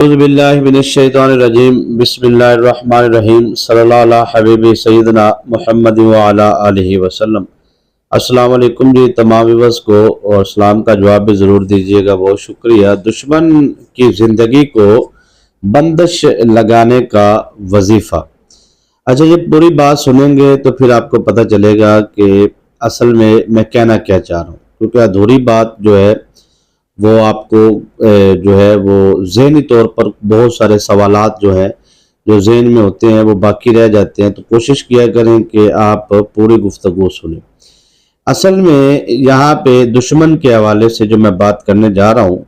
اعوذ باللہ من الشیطان الرجیم بسم اللہ الرحمن الرحیم صلی اللہ علیہ حبیب سیدنا محمد وعلی آلہ وسلم۔ السلام علیکم جی تمام ویورز کو، اور اسلام کا جواب بھی ضرور دیجیے گا، بہت شکریہ۔ دشمن کی زندگی کو بندش لگانے کا وظیفہ۔ اچھا، یہ پوری بات سنیں گے تو پھر آپ کو پتہ چلے گا کہ اصل میں کہنا کیا چاہ رہا ہوں، کیونکہ ادھوری بات جو ہے وہ آپ کو جو ہے وہ ذہنی طور پر بہت سارے سوالات جو ہیں جو ذہن میں ہوتے ہیں وہ باقی رہ جاتے ہیں، تو کوشش کیا کریں کہ آپ پوری گفتگو سنیں۔ اصل میں یہاں پہ دشمن کے حوالے سے جو میں بات کرنے جا رہا ہوں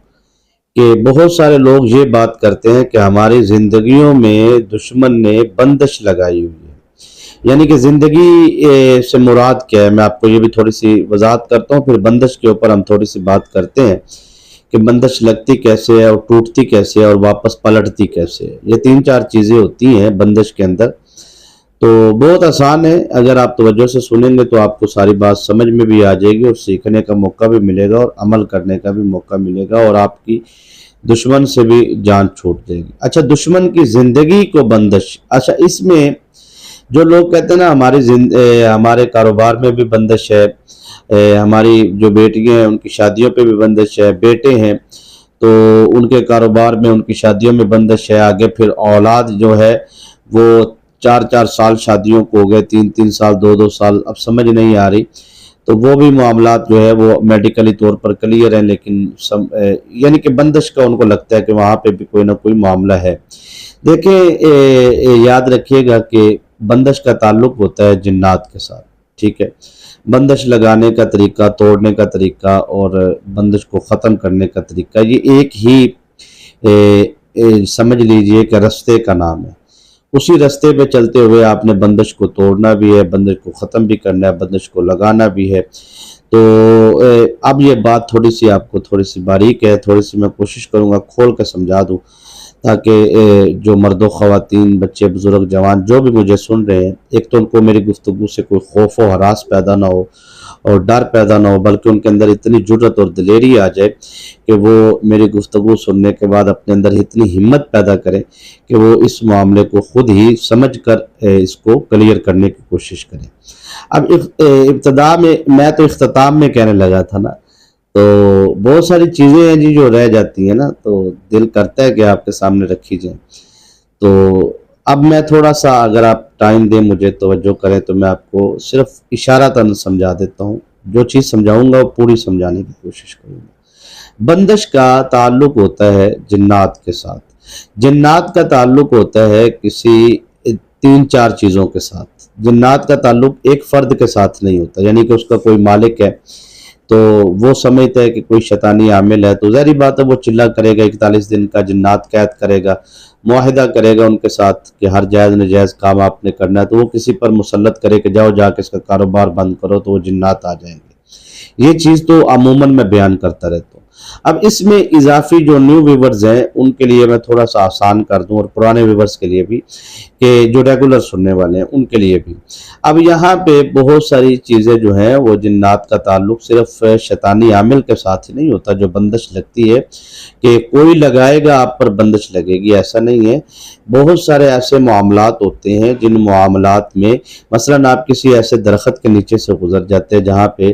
کہ بہت سارے لوگ یہ بات کرتے ہیں کہ ہماری زندگیوں میں دشمن نے بندش لگائی ہوئی ہے، یعنی کہ زندگی سے مراد کیا ہے۔ میں آپ کو یہ بھی تھوڑی سی وضاحت کرتا ہوں، پھر بندش کے اوپر ہم تھوڑی سی بات کرتے ہیں کہ بندش لگتی کیسے ہے اور ٹوٹتی کیسے ہے اور واپس پلٹتی کیسے ہے۔ یہ 3-4 چیزیں ہوتی ہیں بندش کے اندر، تو بہت آسان ہے۔ اگر آپ توجہ سے سنیں گے تو آپ کو ساری بات سمجھ میں بھی آ جائے گی، اور سیکھنے کا موقع بھی ملے گا اور عمل کرنے کا بھی موقع ملے گا، اور آپ کی دشمن سے بھی جان چھوٹ جائے گی۔ اچھا، دشمن کی زندگی کو بندش۔ اچھا، اس میں جو لوگ کہتے ہیں نا ہمارے کاروبار میں بھی بندش ہے، ہماری جو بیٹیاں ہیں ان کی شادیوں پہ بھی بندش ہے، بیٹے ہیں تو ان کے کاروبار میں ان کی شادیوں میں بندش ہے، آگے پھر اولاد جو ہے وہ 4-4 سال شادیوں کو ہو گئے، 3-3 سال، 2-2 سال، اب سمجھ نہیں آ رہی، تو وہ بھی معاملات جو ہے وہ میڈیکلی طور پر کلیئر ہیں، لیکن یعنی کہ بندش کا ان کو لگتا ہے کہ وہاں پہ بھی کوئی نہ کوئی معاملہ ہے۔ دیکھیں، یاد رکھیے گا کہ بندش کا تعلق ہوتا ہے جنات کے ساتھ، ٹھیک ہے۔ بندش لگانے کا طریقہ، توڑنے کا طریقہ اور بندش کو ختم کرنے کا طریقہ، یہ ایک ہی سمجھ لیجئے کہ رستے کا نام ہے۔ اسی رستے پہ چلتے ہوئے آپ نے بندش کو توڑنا بھی ہے، بندش کو ختم بھی کرنا ہے، بندش کو لگانا بھی ہے۔ تو اب یہ بات تھوڑی سی آپ کو تھوڑی سی باریک ہے، تھوڑی سی میں کوشش کروں گا کھول کے سمجھا دوں، تاکہ جو مرد و خواتین، بچے، بزرگ، جوان جو بھی مجھے سن رہے ہیں، ایک تو ان کو میری گفتگو سے کوئی خوف و ہراس پیدا نہ ہو اور ڈر پیدا نہ ہو، بلکہ ان کے اندر اتنی جرأت اور دلیری آ جائے کہ وہ میری گفتگو سننے کے بعد اپنے اندر اتنی ہمت پیدا کریں کہ وہ اس معاملے کو خود ہی سمجھ کر اس کو کلیئر کرنے کی کوشش کریں۔ اب ابتدا میں تو اختتام میں کہنے لگا تھا نا، تو بہت ساری چیزیں ہیں جی جو رہ جاتی ہیں نا، تو دل کرتا ہے کہ آپ کے سامنے رکھی جائیں۔ تو اب میں تھوڑا سا، اگر آپ ٹائم دیں، مجھے توجہ کریں، تو میں آپ کو صرف اشارتاً سمجھا دیتا ہوں۔ جو چیز سمجھاؤں گا وہ پوری سمجھانے کی کوشش کروں گا۔ بندش کا تعلق ہوتا ہے جنات کے ساتھ۔ جنات کا تعلق ہوتا ہے کسی 3-4 چیزوں کے ساتھ۔ جنات کا تعلق ایک فرد کے ساتھ نہیں ہوتا، یعنی کہ اس کا کوئی مالک ہے تو وہ سمجھتا ہے کہ کوئی شیطانی عامل ہے، تو ظاہری بات ہے وہ چلا کرے گا، 41 دن کا جنات قید کرے گا، معاہدہ کرے گا ان کے ساتھ کہ ہر جائز نجائز کام آپ نے کرنا ہے، تو وہ کسی پر مسلط کرے کہ جاؤ جا کے اس کا کاروبار بند کرو، تو وہ جنات آ جائیں گے۔ یہ چیز تو عموماً میں بیان کرتا رہتا ہوں۔ اب اس میں اضافی جو نیو ویورز ہیں ان کے لیے میں تھوڑا سا آسان کر دوں، اور پرانے ویورز کے لیے بھی، کہ جو ریگولر سننے والے ہیں ان کے لیے بھی۔ اب یہاں پہ بہت ساری چیزیں جو ہیں وہ جنات کا تعلق صرف شیطانی عامل کے ساتھ ہی نہیں ہوتا جو بندش لگتی ہے کہ کوئی لگائے گا آپ پر بندش لگے گی، ایسا نہیں ہے۔ بہت سارے ایسے معاملات ہوتے ہیں جن معاملات میں مثلاً آپ کسی ایسے درخت کے نیچے سے گزر جاتے ہیں جہاں پہ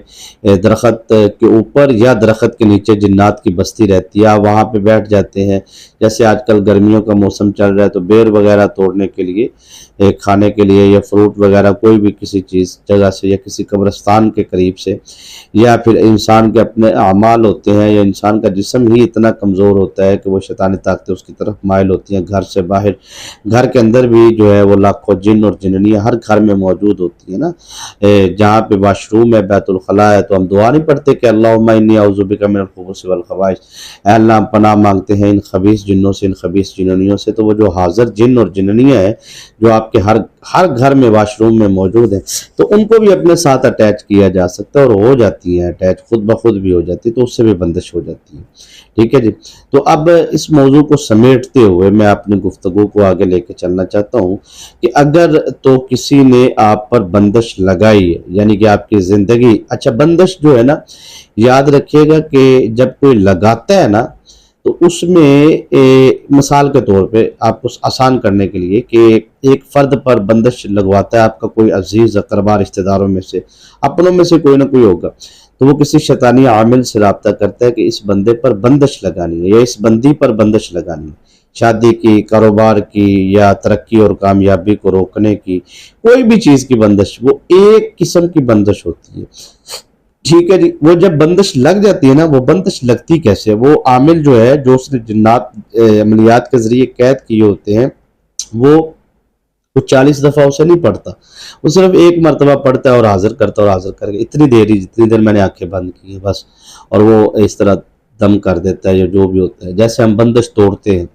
درخت کے اوپر یا درخت کے نیچے جنات کی بستی رہتی ہے، آپ وہاں پہ بیٹھ جاتے ہیں۔ جیسے آج کل گرمیوں کا موسم چل رہا ہے تو بیر وغیرہ توڑنے کے لیے، کھانے کے لیے، یا فروٹ وغیرہ کوئی بھی کسی چیز جگہ سے، یا کسی قبرستان کے قریب سے، یا پھر انسان کے اپنے اعمال ہوتے ہیں، یا انسان کا جسم ہی اتنا کمزور ہوتا ہے کہ وہ شیطانی طاقتیں اس کی طرف مائل ہوتی ہیں، گھر سے باہر، گھر کے اندر بھی جو ہے وہ لاکھوں جن اور جننیاں ہر گھر میں موجود ہوتی ہیں نا۔ جہاں پہ واش روم ہے، بیت الخلاء ہے، تو ہم دعا نہیں پڑھتے کہ اللہم انی اعوذ بک من الخبث والخبائث، اے اللہ ہم پناہ مانگتے ہیں ان خبیث جنوں سے، ان خبیث جننیوں سے۔ تو وہ جو حاضر جن اور جننیاں ہیں جو آپ کے ہر گھر میں واش روم میں موجود ہیں، تو ان کو بھی اپنے ساتھ اٹیچ کیا جا سکتا ہے، اور ہو جاتی ہیں اٹیچ، خود بخود بھی ہو جاتی ہے، تو اس سے بھی بندش ہو جاتی ہے، ٹھیک ہے جی۔ تو اب اس موضوع کو سمیٹتے ہوئے میں اپنی گفتگو کو آگے لے کے چلنا چاہتا ہوں کہ اگر تو کسی نے آپ پر بندش لگائی ہے، یعنی کہ آپ کی زندگی، اچھا بندش جو ہے نا، یاد رکھیے گا کہ جب کوئی لگاتا ہے نا تو اس میں مثال کے طور پہ آپ کو آسان کرنے کے لیے کہ ایک فرد پر بندش لگواتا ہے آپ کا کوئی عزیز اقربا رشتہ داروں میں سے، اپنوں میں سے کوئی نہ کوئی ہوگا، تو وہ کسی شیطانی عامل سے رابطہ کرتا ہے کہ اس بندے پر بندش لگانی ہے یا اس بندی پر بندش لگانی ہے، شادی کی، کاروبار کی، یا ترقی اور کامیابی کو روکنے کی، کوئی بھی چیز کی بندش، وہ ایک قسم کی بندش ہوتی ہے، ٹھیک ہے جی۔ وہ جب بندش لگ جاتی ہے نا، وہ بندش لگتی کیسے؟ وہ عامل جو ہے، جو اس نے جنات عملیات کے ذریعے قید کیے ہوتے ہیں، وہ 40 دفعہ اسے نہیں پڑھتا، وہ صرف ایک مرتبہ پڑھتا ہے اور حاضر کرتا ہے، اور حاضر کر کے اتنی دیر ہی جتنی دیر میں نے آنکھیں بند کی ہے بس، اور وہ اس طرح دم کر دیتا ہے یا جو بھی ہوتا ہے۔ جیسے ہم بندش توڑتے ہیں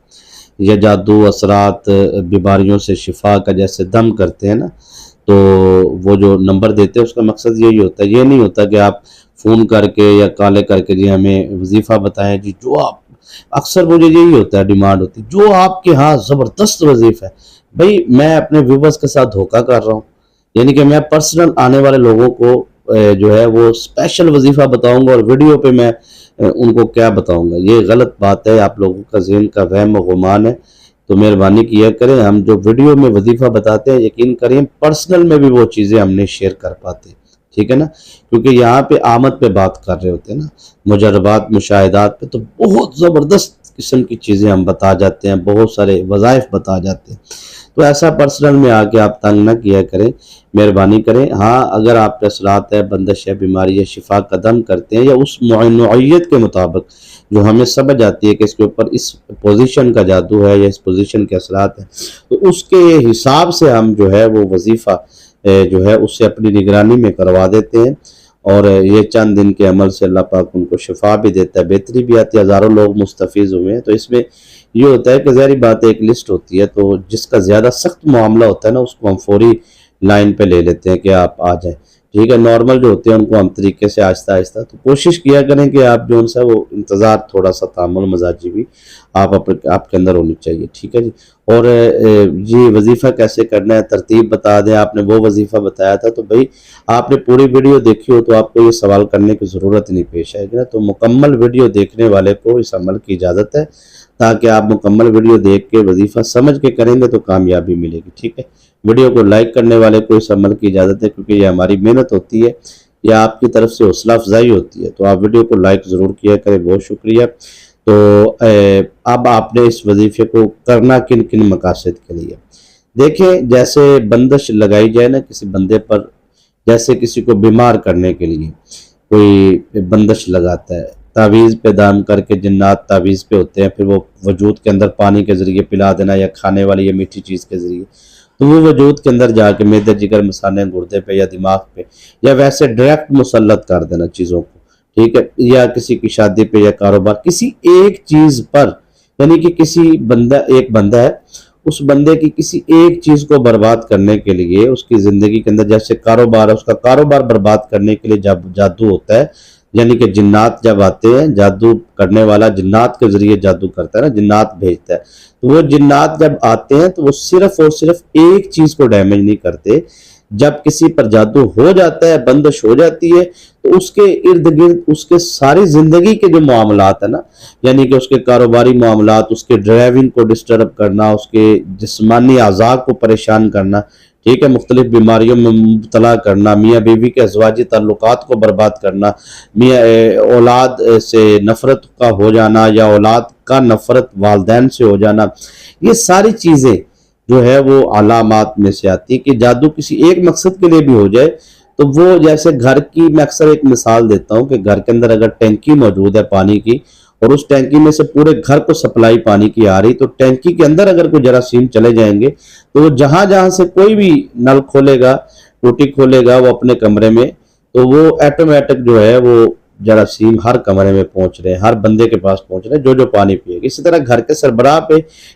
یا جادو اثرات بیماریوں سے شفا کا جیسے دم کرتے ہیں نا، تو وہ جو نمبر دیتے ہیں اس کا مقصد یہی ہوتا ہے، یہ نہیں ہوتا کہ آپ فون کر کے یا کالے کر کے جی ہمیں وظیفہ بتائیں جی، جو آپ اکثر مجھے یہی ہوتا ہے، ڈیمانڈ ہوتی ہے جو آپ کے ہاں زبردست وظیفہ ہے۔ بھائی میں اپنے ویورز کے ساتھ دھوکہ کر رہا ہوں، یعنی کہ میں پرسنل آنے والے لوگوں کو جو ہے وہ اسپیشل وظیفہ بتاؤں گا اور ویڈیو پہ میں ان کو کیا بتاؤں گا؟ یہ غلط بات ہے، آپ لوگوں کا ذہن کا وہم و گمان ہے، تو مہربانی کیا کریں، ہم جو ویڈیو میں وظیفہ بتاتے ہیں یقین کریں پرسنل میں بھی وہ چیزیں ہم نے شیئر کر پاتے ہیں، ٹھیک ہے نا، کیونکہ یہاں پہ آمد پہ بات کر رہے ہوتے ہیں نا، مجربات مشاہدات پہ، تو بہت زبردست قسم کی چیزیں ہم بتا جاتے ہیں، بہت سارے وظائف بتا جاتے ہیں، تو ایسا پرسنل میں آ کے آپ تنگ نہ کیا کریں، مہربانی کریں۔ ہاں اگر آپ کے اثرات ہے، بندش ہے، بیماری ہے، شفا قدم کرتے ہیں یا اس نوعیت کے مطابق جو ہمیں سمجھ آتی ہے کہ اس کے اوپر اس پوزیشن کا جادو ہے یا اس پوزیشن کے اثرات ہیں، تو اس کے حساب سے ہم جو ہے وہ وظیفہ جو ہے اس سے اپنی نگرانی میں کروا دیتے ہیں، اور یہ چند دن کے عمل سے اللہ پاک ان کو شفا بھی دیتا ہے، بہتری بھی آتی ہے، ہزاروں لوگ مستفیض ہوئے ہیں۔ تو اس میں یہ ہوتا ہے کہ ظاہری بات ہے ایک لسٹ ہوتی ہے، تو جس کا زیادہ سخت معاملہ ہوتا ہے نا اس کو ہم فوری لائن پہ لے لیتے ہیں کہ آپ آ جائیں، ٹھیک ہے، نارمل جو ہوتے ہیں ان کو ہم طریقے سے آہستہ آہستہ، تو کوشش کیا کریں کہ آپ جو ان سے وہ انتظار، تھوڑا سا تعامل مزاجی بھی آپ کے اندر ہونی چاہیے، ٹھیک ہے جی۔ اور یہ وظیفہ کیسے کرنا ہے ترتیب بتا دیں، آپ نے وہ وظیفہ بتایا تھا، تو بھائی آپ نے پوری ویڈیو دیکھی ہو تو آپ کو یہ سوال کرنے کی ضرورت نہیں پیش آئے گی نا، تو مکمل ویڈیو دیکھنے والے کو اس عمل کی اجازت ہے، تاکہ آپ مکمل ویڈیو دیکھ کے وظیفہ سمجھ کے کریں گے تو کامیابی ملے گی، ٹھیک ہے۔ ویڈیو کو لائک کرنے والے کو اس عمل کی اجازت ہے، کیونکہ یہ ہماری محنت ہوتی ہے، یہ آپ کی طرف سے حوصلہ افزائی ہوتی ہے، تو آپ ویڈیو کو لائک ضرور کیا کریں، بہت شکریہ۔ تو اب آپ نے اس وظیفے کو کرنا کن کن مقاصد کے لیے؟ دیکھیں، جیسے بندش لگائی جائے نا کسی بندے پر، جیسے کسی کو بیمار کرنے کے لیے کوئی بندش لگاتا ہے، تعویذ پہ دام کر کے، جنات تعویذ پہ ہوتے ہیں، پھر وہ وجود کے اندر پانی کے ذریعے پلا دینا یا کھانے والی یا میٹھی چیز کے ذریعے، تو وہ وجود کے اندر جا کے معدے، جگر، مثانے، گردے پہ یا دماغ پہ یا ویسے ڈائریکٹ مسلط کر دینا چیزوں کو، ٹھیک ہے، یا کسی کی شادی پہ یا کاروبار، کسی ایک چیز پر، یعنی کہ کسی بندہ، ایک بندہ ہے، اس بندے کی کسی ایک چیز کو برباد کرنے کے لیے، اس کی زندگی کے اندر جیسے کاروبار ہے، اس کا کاروبار برباد کرنے کے لیے جب جادو ہوتا ہے، یعنی کہ جنات جب آتے ہیں، جادو کرنے والا جنات کے ذریعے جادو کرتا ہے نا، جنات بھیجتا ہے، تو وہ جنات جب آتے ہیں تو وہ صرف اور صرف ایک چیز کو ڈیمیج نہیں کرتے، جب کسی پر جادو ہو جاتا ہے، بندش ہو جاتی ہے، تو اس کے ارد گرد اس کے ساری زندگی کے جو معاملات ہیں نا، یعنی کہ اس کے کاروباری معاملات، اس کے ڈرائیونگ کو ڈسٹرب کرنا، اس کے جسمانی اعضاء کو پریشان کرنا، ٹھیک ہے، مختلف بیماریوں میں مبتلا کرنا، میاں بیوی کے ازواجی تعلقات کو برباد کرنا، اولاد سے نفرت کا ہو جانا یا اولاد کا نفرت والدین سے ہو جانا، یہ ساری چیزیں جو ہے وہ علامات میں سے آتی ہے کہ جادو کسی ایک مقصد کے لیے بھی ہو جائے، تو وہ جیسے گھر کی، میں اکثر ایک مثال دیتا ہوں کہ گھر کے اندر اگر ٹینکی موجود ہے پانی کی، اور اس ٹینکی میں سے پورے گھر کو سپلائی پانی کی آ رہی، تو ٹینکی کے اندر اگر کوئی جراثیم چلے جائیں گے تو وہ جہاں جہاں سے کوئی بھی نل کھولے گا، ٹوٹی کھولے گا وہ اپنے کمرے میں، تو وہ ایٹومیٹک جو ہے وہ جراثیم ہر کمرے میں پہنچ رہے ہیں، ہر بندے کے پاس پہنچ رہے ہیں جو پانی پیے گا۔ اسی طرح گھر کے سربراہ پہ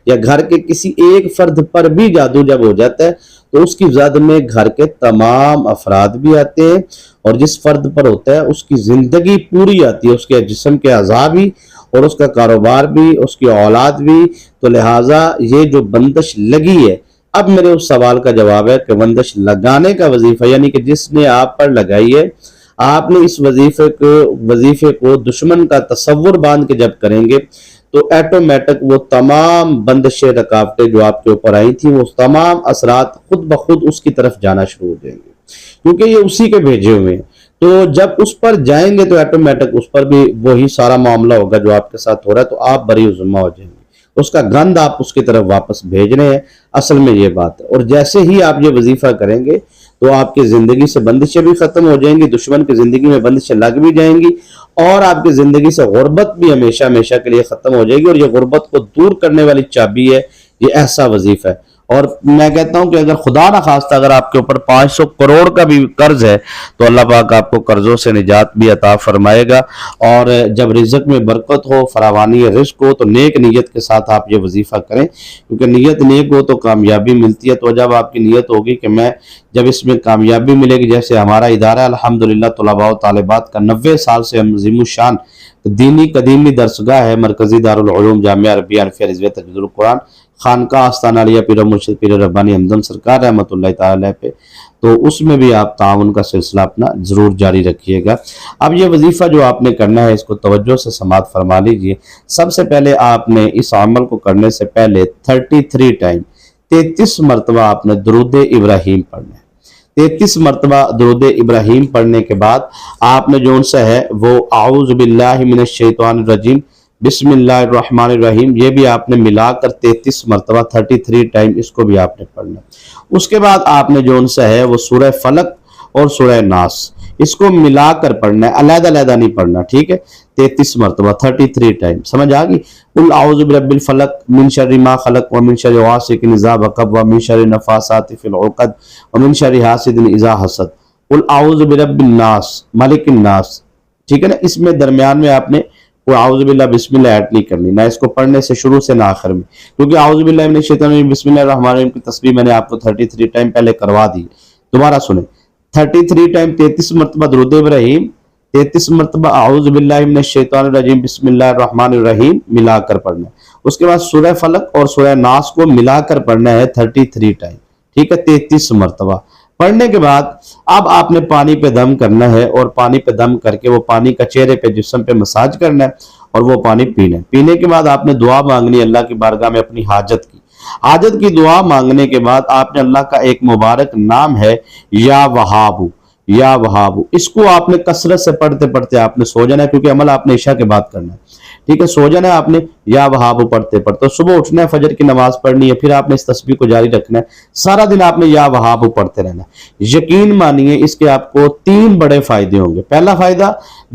یا گھر کے کسی ایک فرد پر بھی جادو جب ہو جاتا ہے تو اس کی زد میں گھر کے تمام افراد بھی آتے ہیں، اور جس فرد پر ہوتا ہے اس کی زندگی پوری آتی ہے، اس کے جسم کے اعضاء بھی، اور اس کا کاروبار بھی، اس کی اولاد بھی۔ تو لہٰذا یہ جو بندش لگی ہے، اب میرے اس سوال کا جواب ہے کہ بندش لگانے کا وظیفہ، یعنی کہ جس نے آپ پر لگائی ہے، آپ نے اس وظیفے کو دشمن کا تصور باندھ کے جب کریں گے تو ایٹومیٹک وہ تمام بندشیں رکاوٹیں جو آپ کے اوپر آئی تھیں وہ تمام اثرات خود بخود اس کی طرف جانا شروع ہو جائیں گے، کیونکہ یہ اسی کے بھیجے ہوئے ہیں۔ تو جب اس پر جائیں گے تو ایٹومیٹک اس پر بھی وہی سارا معاملہ ہوگا جو آپ کے ساتھ ہو رہا ہے، تو آپ بری ذمہ ہو جائیں گے، اس کا گند آپ اس کی طرف واپس بھیج رہے ہیں، اصل میں یہ بات ہے۔ اور جیسے ہی آپ یہ وظیفہ کریں گے تو آپ کی زندگی سے بندشیں بھی ختم ہو جائیں گی، دشمن کی زندگی میں بندشیں لگ بھی جائیں گی، اور آپ کی زندگی سے غربت بھی ہمیشہ ہمیشہ کے لیے ختم ہو جائے گی۔ اور یہ غربت کو دور کرنے والی چابی ہے یہ ایسا وظیفہ ہے۔ اور میں کہتا ہوں کہ اگر خدا نہ خواستہ اگر آپ کے اوپر 500 کروڑ کا بھی قرض ہے تو اللہ پاک آپ کو قرضوں سے نجات بھی عطا فرمائے گا، اور جب رزق میں برکت ہو، فراوانی رزق ہو، تو نیک نیت کے ساتھ آپ یہ وظیفہ کریں، کیونکہ نیت نیک ہو تو کامیابی ملتی ہے۔ تو جب آپ کی نیت ہوگی کہ میں جب اس میں کامیابی ملے گی، جیسے ہمارا ادارہ الحمدللہ طلباء و طالبات کا 90 سال سے عظیم الشان دینی قدیمی درسگاہ ہے، مرکزی دارالعلوم جامعہ عربیہ انفیہ رضویہ تجوید القرآن، خانقاہ آستانہ علیہ پیر مرشد پیر ربانی ہمدم سرکار رحمۃ اللہ تعالی علیہ پہ، تو اس میں بھی آپ تعاون کا سلسلہ اپنا ضرور جاری رکھیے گا۔ اب یہ وظیفہ جو آپ نے کرنا ہے اس کو توجہ سے سماعت فرما لیجئے۔ سب سے پہلے آپ نے اس عمل کو کرنے سے پہلے 33 ٹائم 33 مرتبہ آپ نے درود ابراہیم پڑھنا ہے۔ 33 مرتبہ درود ابراہیم پڑھنے کے بعد آپ نے جو سا ہے وہ اعوذ باللہ من الشیطان الرجیم بسم اللہ الرحمن الرحیم، یہ بھی آپ نے ملا کر 33 مرتبہ 33 ٹائم اس کو بھی آپ نے پڑھنا ہے۔ اس کے بعد آپ نے جو سا ہے وہ سورہ فلق اور سورہ ناس اس کو ملا کر پڑھنا ہے، علیحدہ علیحدہ نہیں پڑھنا، ٹھیک ہے؟ 33 مرتبہ 33 ٹائم، سمجھ آگئی؟ قل اعوذ برب الفلق من شر ما خلق ومن شر غاسق اذا وقب ومن شر النفاثات في العقد ومن شر حاسد اذا حسد، قل اعوذ برب الناس ملک الناس، ٹھیک ہے نا؟ اس میں درمیان میں آپ نے اعوذ باللہ بسم اللہ ایڈ نہیں کرنی، نہ اس کو پڑھنے سے شروع سے نہ آخر میں، کیونکہ اعوذ باللہ من الشیطان الرجیم بسم اللہ الرحمن الرحیم کی تسبیح میں نے آپ کو 33 ٹائم پہلے کروا دی۔ دوبارہ سنیں، 33 ٹائم 33 مرتبہ درود ابراہیم، 33 مرتبہ اعوذ باللہ من الشیطان الرجیم بسم اللہ الرحمن الرحیم ملا کر پڑھنا ہے۔ اس کے بعد سورہ فلق اور سورہ ناس کو ملا کر پڑھنا ہے 33 ٹائم، ٹھیک ہے؟ 33 مرتبہ پڑھنے کے بعد اب آپ نے پانی پہ دم کرنا ہے، اور پانی پہ دم کر کے وہ پانی کا چہرے پہ جسم پہ مساج کرنا ہے، اور وہ پانی پینا ہے۔ پینے کے بعد آپ نے دعا مانگنی اللہ کی بارگاہ میں اپنی حاجت کی۔ حاجت کی دعا مانگنے کے بعد آپ نے اللہ کا ایک مبارک نام ہے یا وہاب، یا وہاب، اس کو آپ نے کثرت سے پڑھتے پڑھتے آپ نے سو جانا ہے، کیونکہ عمل آپ نے عشاء کے بعد کرنا ہے، ٹھیک ہے؟ سو جانا ہے آپ نے یا وہاب پڑھتے پڑھتے، صبح اٹھنا ہے، فجر کی نماز پڑھنی ہے، پھر آپ نے اس تسبیح کو جاری رکھنا ہے، سارا دن آپ نے یا وہاب پڑھتے رہنا ہے۔ یقین مانیے اس کے آپ کو 3 بڑے فائدے ہوں گے۔ پہلا فائدہ،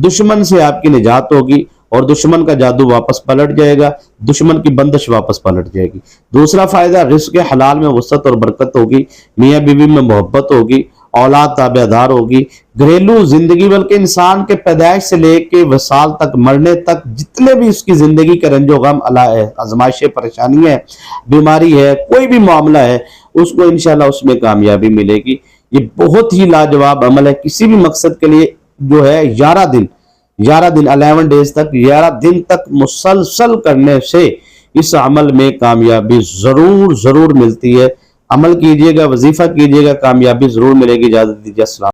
دشمن سے آپ کی نجات ہوگی، اور دشمن کا جادو واپس پلٹ جائے گا، دشمن کی بندش واپس پلٹ جائے گی۔ دوسرا فائدہ، رزق حلال میں وسعت اور برکت ہوگی، میاں بیوی میں محبت ہوگی، اولاد تابع دار ہوگی، گھریلو زندگی، بلکہ انسان کے پیدائش سے لے کے وصال تک، مرنے تک، جتنے بھی اس کی زندگی کے رنج و غم، آزمائشیں، پریشانیاں ہیں، بیماری ہے، کوئی بھی معاملہ ہے، اس کو انشاءاللہ اس میں کامیابی ملے گی۔ یہ بہت ہی لاجواب عمل ہے، کسی بھی مقصد کے لیے جو ہے 11 دن 11 ڈیز تک، 11 دن تک مسلسل کرنے سے اس عمل میں کامیابی ضرور ضرور ملتی ہے۔ عمل کیجئے گا، وظیفہ کیجئے گا، کامیابی ضرور ملے گی۔ اجازت دیجیے، السلام۔